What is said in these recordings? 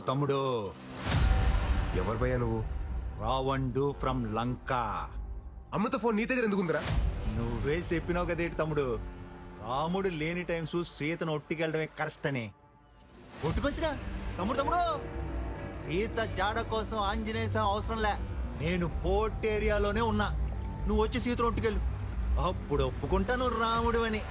తమ్ముడు. ఎవరు భయ్యా నువ్వు? రావణుడు ఫ్రమ్ లంక. అమృత ఫోన్ నీ దగ్గర ఎందుకుందిరా? నువ్వే చెప్పినావు కదేటి తమ్ముడు, రాముడు లేని టైమ్స్ సీతను ఒట్టికెళ్ళడమే కరెక్ట్ అని. ఒట్టుకొచ్చినా తమ్ముడు తమ్ముడు, సీత జాడ కోసం ఆంజనేయ స్వామి అవసరం లే, నేను పోర్ట్ ఏరియాలోనే ఉన్నా, నువ్వు వచ్చి సీతను ఒట్టుకెళ్ళు, అప్పుడు ఒప్పుకుంటా నువ్వు రాముడు అని.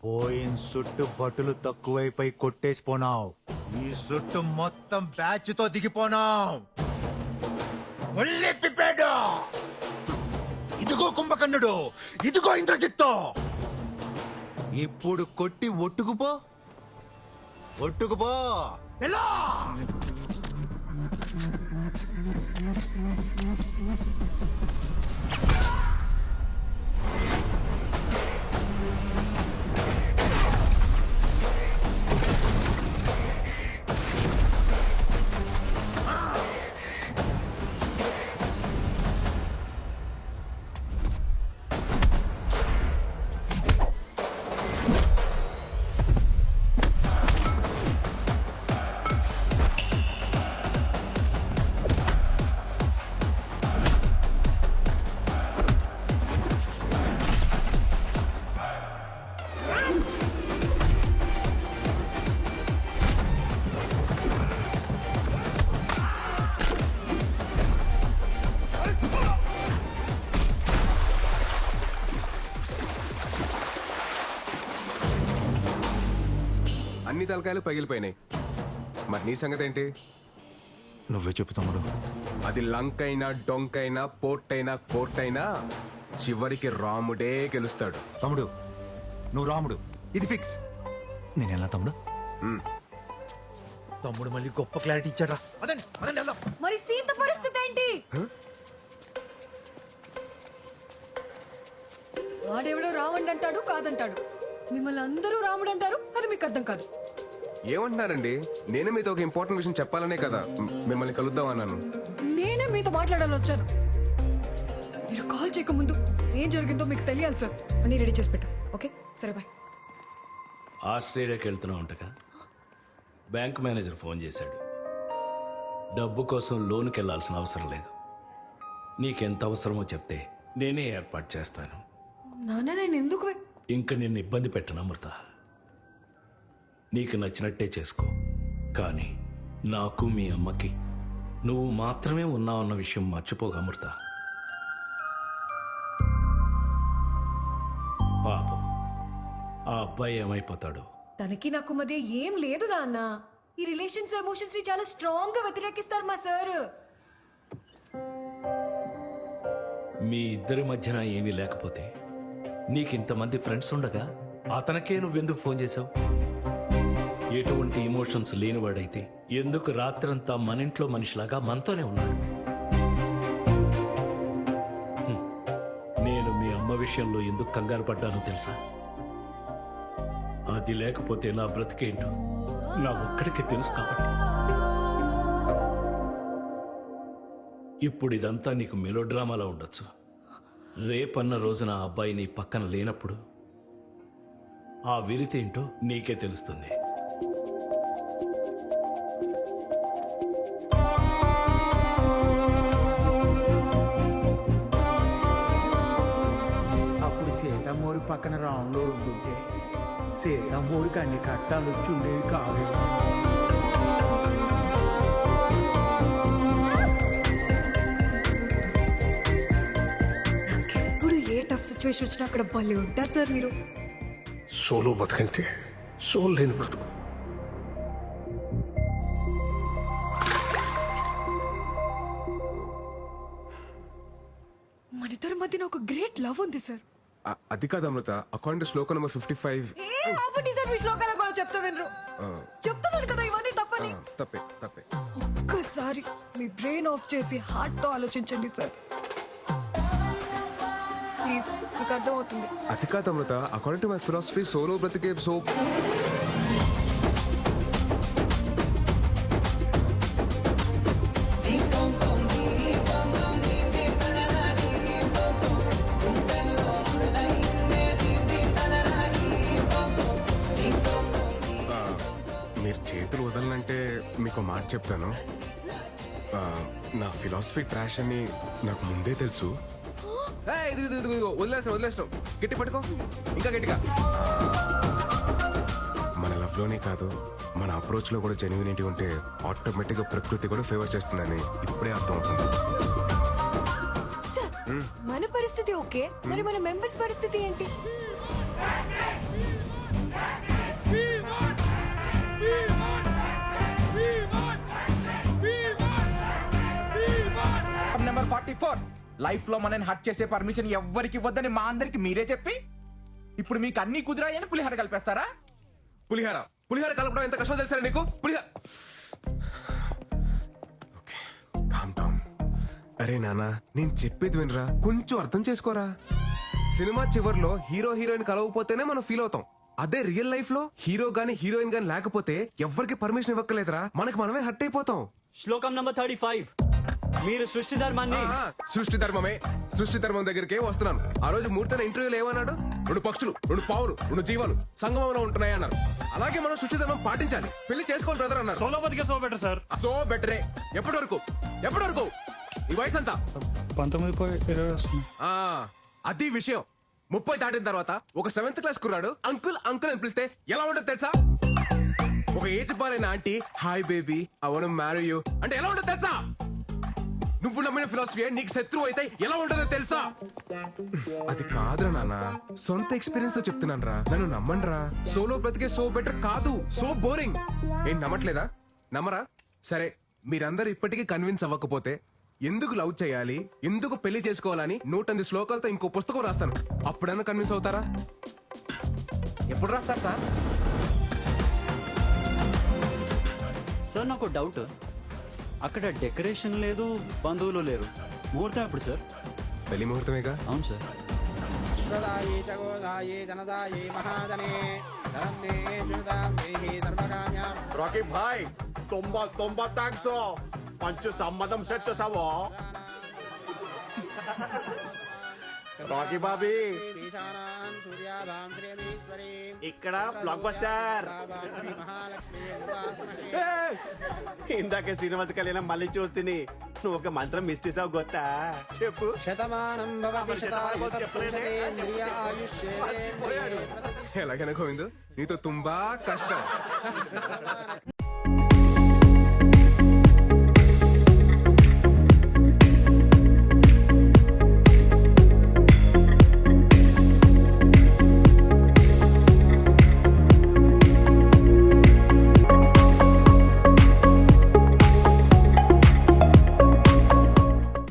పోయిన సుట్టు బట్టులు తక్కువైపోయి కొట్టేసిపోనావు, ఈ సుట్టు మొత్తం బ్యాచ్ తో దిగిపోనావు. ఇదిగో కుంభకర్ణుడు, ఇదిగో ఇంద్రజిత్తు, ఇప్పుడు కొట్టి ఒట్టుకుపో, ఒట్టుకుపో. ఎలా అన్ని తలకాయలు పగిలిపోయినాయి. మరి నీ సంగతి ఏంటి? నువ్వే చెప్పు తమ్ముడు. అది లంక్ అయినా, డొంక్ అయినా, పోర్ట్ అయినా, కోర్ట్ అయినా, చివరికి రాముడే గెలుస్తాడు. తమ్ముడు నువ్వు రాముడు, ఇది ఫిక్స్. నేను ఎలా తమ్ముడు? తమ్ముడు మళ్ళీ గొప్ప క్లారిటీ ఇచ్చాడా? అదండి అదండి వెళ్దాం. మరి సీత పరిస్థితి ఏంటి? వాడెవడో రావణుడు అంటాడు, కాదంటాడు. మిమ్మల్ని అందరూ రాముడు అంటారు, అది మీకు అర్థం కాదు. ఏమంటున్నారండి? నేనే మీతో ఒక ఇంపార్టెంట్ విషయం చెప్పాలనే కదా మిమ్మల్ని కలుద్దాం అన్నాను. నేనే మీతో మాట్లాడాలని వచ్చాను. మీరు కాల్ చేయకముందు ఏం జరిగిందో మీకు తెలియాలి సార్. అన్నీ రెడీ చేసి పెట్టు. ఓకే సరే బాయ్. ఆస్ట్రేలియాకి వెళ్తున్నావు అంటగా? బ్యాంక్ మేనేజర్ ఫోన్ చేశాడు. డబ్బు కోసం లోనుకి వెళ్లాల్సిన అవసరం లేదు. నీకెంత అవసరమో చెప్తే నేనే ఏర్పాటు చేస్తాను. నాన్న నేను ఎందుకు ఇంక నిన్ను ఇబ్బంది పెట్టను అమృత. నీకు నచ్చినట్టే చేసుకో, కానీ నాకు మీ అమ్మకి నువ్వు మాత్రమే ఉన్నావన్న విషయం మర్చిపోక అమృత. పాపం ఆ అబ్బాయి ఏమైపోతాడు? తనకి నాకు మధ్య ఏం లేదు నాన్న. ఈ రిలేషన్స్ ఎమోషన్స్ ని చాలా స్ట్రాంగ్ గా వ్యతిరేకిస్తారు మా సార్. మీ ఇద్దరి మధ్యన ఏమీ లేకపోతే నీకింతమంది ఫ్రెండ్స్ ఉండగా అతనికే నువ్వెందుకు ఫోన్ చేశావు? ఎటువంటి ఎమోషన్స్ లేనివాడైతే ఎందుకు రాత్రంతా మన ఇంట్లో మనిషిలాగా మనతోనే ఉన్నాడు? నేను మీ అమ్మ విషయంలో ఎందుకు కంగారు పడ్డానో తెలుసా? అది లేకపోతే నా బ్రతికేంటో నా ఒక్కడికే తెలుసు కాబట్టి. ఇప్పుడు ఇదంతా నీకు మెలోడ్రామాలో ఉండొచ్చు. రేపన్న రోజున ఆ అబ్బాయి నీ పక్కన లేనప్పుడు ఆ విరితేంటో నీకే తెలుస్తుంది. అప్పుడు సీతమ్మోరి పక్కన రాముడు ఉంటుంటే సీతమ్మోరికి అన్ని కట్టాలు వచ్చి ఉండేవి కావు. నాకెప్పుడు ఏ టఫ్ సిచ్యువేషన్ వచ్చినా అక్కడ భలే ఉంటారు సార్ మీరు. సోలో బతుకంటే సోల్ లేని బ్రతుకు. మనిద్దరి మధ్యన ఒక గ్రేట్ లవ్ ఉంది సార్. అది కాదు Amrutha, according to Shloka number 55. ఏ ఆపండి సార్, మీ శ్లోకాల కూడా చెప్తా వినరు. చెప్తున్నాను కదా ఇవన్నీ తప్ప తప్పని తప్పే తప్పే. ఒక్కసారి మీ బ్రెయిన్ ఆఫ్ చేసి హార్ట్ తో ఆలోచించండి సార్ ప్లీజ్. మీకు అర్థమవుతుంది. అది కాదు Amrutha, according to my philosophy solo బ్రతికే సో. మీరు చేతులు వదలనంటే మీకు మాట చెప్తాను. నా ఫిలాసఫీ ట్రాష్ అని నాకు ముందే తెలుసు. వదిలేస్తాం గట్టి పట్టుకో, ఇంకా గట్టిగా. మన లవ్ లోనే కాదు, మన అప్రోచ్ లో కూడా జెన్యూనిటీ ఉంటే ఆటోమేటిక్ గా ప్రకృతి కూడా ఫేవర్ చేస్తుందని ఇప్పుడే అర్థం అవుతుంది. సార్ మన పరిస్థితి ఓకే, మరి మన మెంబర్స్ పరిస్థితి ఏంటి? నెంబర్ 44 లైఫ్ లో మనని హట్ చేసే పర్మిషన్ ఎవ్వరికి ఇవ్వద్దని మా అందరికి మీరే చెప్పి ఇప్పుడు మీకు అన్ని కుదిరాయని పులిహార కలిపేస్తారా? పులిహార పులిహార కలపడం ఎంత కష్టం తెలుసా నీకు? పులిహార. Calm down. అరే నానా, నేను చెప్పేది వినరా, కొంచెం అర్థం చేసుకోరా. సినిమా చివర్లో హీరో హీరోయిన్ కలవకపోతేనే మనం ఫీల్ అవుతాం. అదే రియల్ లైఫ్ లో హీరో గాని హీరోయిన్ గాని లేకపోతే ఎవరికి పర్మిషన్ ఇవ్వక్కలేదురా, మనకి మనమే హర్ట్ అయిపోతాం. శ్లోకం నంబర్ 35. మీరు సృష్టి ధర్మాన్ని సృష్టి ధర్మమే. సృష్టి ధర్మం దగ్గరికే వస్తున్నాను. ఆ రోజు మూర్తన ఇంటర్వ్యూలో ఏమన్నాడు? 2 పక్షులు, 2 పావులు, 2 జీవాలు సంగమంలో ఉంటున్నాయి అన్నారు. అలాగే మనం సృష్టి ధర్మం పాటించాలి. పెళ్లి చేసుకోవాలి బ్రదర్ అన్నారు. సోలో బతికే సో బెటర్ సార్. సో బెటరే. ఎప్పటి వరకు ఈ వయసు అంతా 19 వస్తుంది. అది విషయం. 30 దాటిన తర్వాత ఒక 7th క్లాస్ కుర్రాడు అంకుల్ అంకుల్ అని పిలిస్తే ఎలా ఉంటుంది తెలుసా? ఒక ఏజ్ బాలైన aunty hi baby I want to marry you అంటే ఎలా ఉంటుంది తెలుసా? నువ్వు నమ్మిన ఫిలాసఫీ నీకు శత్రువు అయితే ఎలా ఉంటుందో తెలుసా? అది కాదురా నాన్న, సొంత ఎక్స్పీరియన్స్ తో చెప్తున్నాను రా, నన్ను నమ్మండి రా. సోలో బ్రతికే సో బెటర్ కాదు, సో బోరింగ్. ఏం నమ్మట్లేదా? నమ్మరా? సరే, మీరందరూ ఇప్పటికీ కన్విన్స్ అవ్వకపోతే ఎందుకు లవ్ చేయాలి, ఎందుకు పెళ్లి చేసుకోవాలని 108 శ్లోకాలతో ఇంకో పుస్తకం రాస్తాను. అప్పుడన్నా కన్విన్స్ అవుతారా? ఎప్పుడు రాస్తారు సార్? సార్ నాకు డౌట్, అక్కడ డెకరేషన్ లేదు, బంధువులు లేరు, ముహూర్తం ఎప్పుడు సార్? పెళ్లి ముహూర్తమేగా. అవును సార్. రాకీ భాయ్ తొంభ థ్యాంక్స్. మంచి సమ్మతం సెట్ చేసావో. రాకీ బాబీ ఇక్కడ బ్లాక్ బస్టర్. ఇందాకే శ్రీనివాస కళ్యాణం మళ్ళీ చూస్తుంది. నువ్వు ఒక మంత్రం మిస్ చేసావు గొత్తా? చెప్పు. శతమానం ఎలాగైనా గోవిందు, నీతో తుంబా కష్టం.